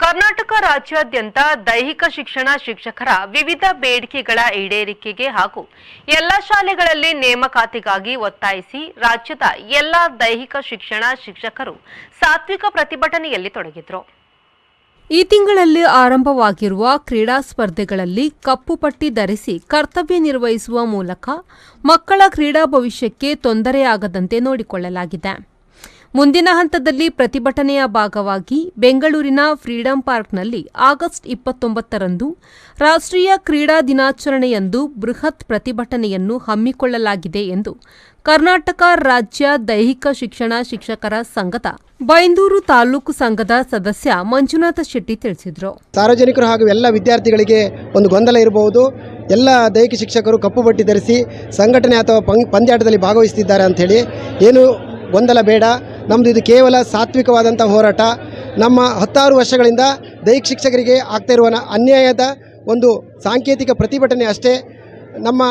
ಕರ್ನಾಟಕ ರಾಜ್ಯಾದ್ಯಂತ ದೈಹಿಕ ಶಿಕ್ಷಣ ಶಿಕ್ಷಕರ ವಿವಿಧ ಬೇಡಿಕೆಗಳ ಈಡೇರಿಕೆಗೆ ಹಾಗೂ ಎಲ್ಲ ಶಾಲೆಗಳಲ್ಲಿ ನೇಮಕಾತಿಗಾಗಿ ಒತ್ತಾಯಿಸಿ ರಾಜ್ಯದ ಎಲ್ಲ ದೈಹಿಕ ಶಿಕ್ಷಣ ಶಿಕ್ಷಕರು ಸಾತ್ವಿಕ ಪ್ರತಿಭಟನೆಯಲ್ಲಿ ತೊಡಗಿದ್ರು. ಈ ತಿಂಗಳಲ್ಲಿ ಆರಂಭವಾಗಿರುವ ಕ್ರೀಡಾ ಸ್ಪರ್ಧೆಗಳಲ್ಲಿ ಕಪ್ಪು ಪಟ್ಟಿ ಧರಿಸಿ ಕರ್ತವ್ಯ ನಿರ್ವಹಿಸುವ ಮೂಲಕ ಮಕ್ಕಳ ಕ್ರೀಡಾ ಭವಿಷ್ಯಕ್ಕೆ ತೊಂದರೆಯಾಗದಂತೆ ನೋಡಿಕೊಳ್ಳಲಾಗಿದೆ. ಮುಂದಿನ ಹಂತದಲ್ಲಿ ಪ್ರತಿಭಟನೆಯ ಭಾಗವಾಗಿ ಬೆಂಗಳೂರಿನ ಫ್ರೀಡಂ ಪಾರ್ಕ್ನಲ್ಲಿ ಆಗಸ್ಟ್ 29ರಂದು ರಾಷ್ಟ್ರೀಯ ಕ್ರೀಡಾ ದಿನಾಚರಣೆಯಂದು ಬೃಹತ್ ಪ್ರತಿಭಟನೆಯನ್ನು ಹಮ್ಮಿಕೊಳ್ಳಲಾಗಿದೆ ಎಂದು ಕರ್ನಾಟಕ ರಾಜ್ಯ ದೈಹಿಕ ಶಿಕ್ಷಣ ಶಿಕ್ಷಕರ ಸಂಘದ ಬೈಂದೂರು ತಾಲೂಕು ಸಂಘದ ಸದಸ್ಯ ಮಂಜುನಾಥ ಶೆಟ್ಟಿ ತಿಳಿಸಿದರು. ಸಾರ್ವಜನಿಕರು ಹಾಗೂ ಎಲ್ಲ ವಿದ್ಯಾರ್ಥಿಗಳಿಗೆ ಒಂದು ಗೊಂದಲ ಇರಬಹುದು. ಎಲ್ಲ ದೈಹಿಕ ಶಿಕ್ಷಕರು ಕಪ್ಪು ಪಟ್ಟಿ ಧರಿಸಿ ಸಂಘಟನೆ ಅಥವಾ ಪಂದ್ಯಾಟದಲ್ಲಿ ಭಾಗವಹಿಸುತ್ತಿದ್ದಾರೆ ಅಂಥೇಳಿ ಏನು ಗೊಂದಲ ಬೇಡ. ನಮ್ಮದು ಇದು ಕೇವಲ ಸಾತ್ವಿಕವಾದಂಥ ಹೋರಾಟ. ನಮ್ಮ 16 ವರ್ಷಗಳಿಂದ ದೈಹಿಕ ಶಿಕ್ಷಕರಿಗೆ ಆಗ್ತಾ ಇರುವ ಅನ್ಯಾಯದ ಒಂದು ಸಾಂಕೇತಿಕ ಪ್ರತಿಭಟನೆ ಅಷ್ಟೇ. ನಮ್ಮ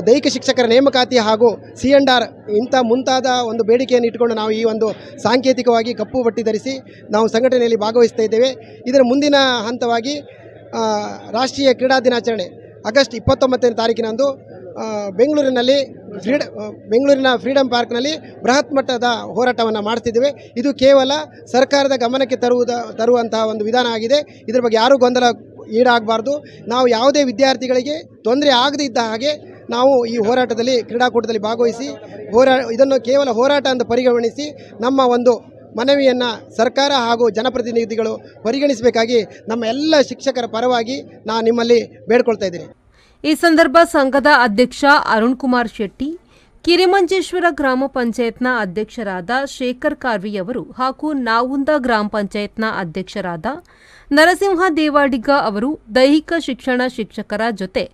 ದೈಹಿಕ ಶಿಕ್ಷಕರ ನೇಮಕಾತಿ ಹಾಗೂ C&R ಇಂಥ ಮುಂತಾದ ಒಂದು ಬೇಡಿಕೆಯನ್ನು ಇಟ್ಟುಕೊಂಡು ನಾವು ಈ ಒಂದು ಸಾಂಕೇತಿಕವಾಗಿ ಕಪ್ಪು ಪಟ್ಟಿ ಧರಿಸಿ ನಾವು ಸಂಘಟನೆಯಲ್ಲಿ ಭಾಗವಹಿಸ್ತಾ ಇದ್ದೇವೆ. ಇದರ ಮುಂದಿನ ಹಂತವಾಗಿ ರಾಷ್ಟ್ರೀಯ ಕ್ರೀಡಾ ದಿನಾಚರಣೆ ಆಗಸ್ಟ್ 29ನೇ ತಾರೀಕಿನಂದು ಬೆಂಗಳೂರಿನ ಫ್ರೀಡಂ ಪಾರ್ಕ್ನಲ್ಲಿ ಬೃಹತ್ ಮಟ್ಟದ ಹೋರಾಟವನ್ನು ಮಾಡ್ತಿದ್ದೇವೆ. ಇದು ಕೇವಲ ಸರ್ಕಾರದ ಗಮನಕ್ಕೆ ತರುವಂತಹ ಒಂದು ವಿಧಾನ ಆಗಿದೆ. ಇದರ ಬಗ್ಗೆ ಯಾರೂ ಗೊಂದಲ ಈಡಾಗಬಾರ್ದು. ನಾವು ಯಾವುದೇ ವಿದ್ಯಾರ್ಥಿಗಳಿಗೆ ತೊಂದರೆ ಆಗದೇ ಇದ್ದ ಹಾಗೆ ನಾವು ಈ ಹೋರಾಟದಲ್ಲಿ ಕ್ರೀಡಾಕೂಟದಲ್ಲಿ ಭಾಗವಹಿಸಿ ಇದನ್ನು ಕೇವಲ ಹೋರಾಟ ಅಂತ ಪರಿಗಣಿಸಿ ನಮ್ಮ ಒಂದು ಮನವಿಯನ್ನು ಸರ್ಕಾರ ಹಾಗೂ ಜನಪ್ರತಿನಿಧಿಗಳು ಪರಿಗಣಿಸಬೇಕಾಗಿ ನಮ್ಮ ಎಲ್ಲ ಶಿಕ್ಷಕರ ಪರವಾಗಿ ನಾನು ನಿಮ್ಮಲ್ಲಿ ಬೇಡ್ಕೊಳ್ತಾ ಇದ್ದೀನಿ. ಈ ಸಂದರ್ಭ ಸಂಘದ ಅಧ್ಯಕ್ಷ ಅರುಣ್ ಕುಮಾರ್ ಶೆಟ್ಟಿ, ಕಿರಿಮಂಜೇಶ್ವರ ಗ್ರಾಮ ಪಂಚಾಯತ್ನ ಅಧ್ಯಕ್ಷರಾದ ಶೇಖರ್ ಕಾರ್ವಿ ಅವರು ಹಾಗೂ ನಾವುಂದ ಗ್ರಾಮ ಪಂಚಾಯತ್ನ ಅಧ್ಯಕ್ಷರಾದ ನರಸಿಂಹ ದೇವಾಡಿಗ ಅವರು ದೈಹಿಕ ಶಿಕ್ಷಣ ಶಿಕ್ಷಕರ ಜೊತೆ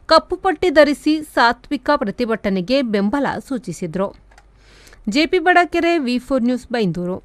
ಕಪ್ಪು ಪಟ್ಟಿ ಧರಿಸಿ ಸಾತ್ವಿಕ ಪ್ರತಿಭಟನೆಗೆ ಬೆಂಬಲ ಸೂಚಿಸಿದರು. JP Badakere, V4 news, Byndoor.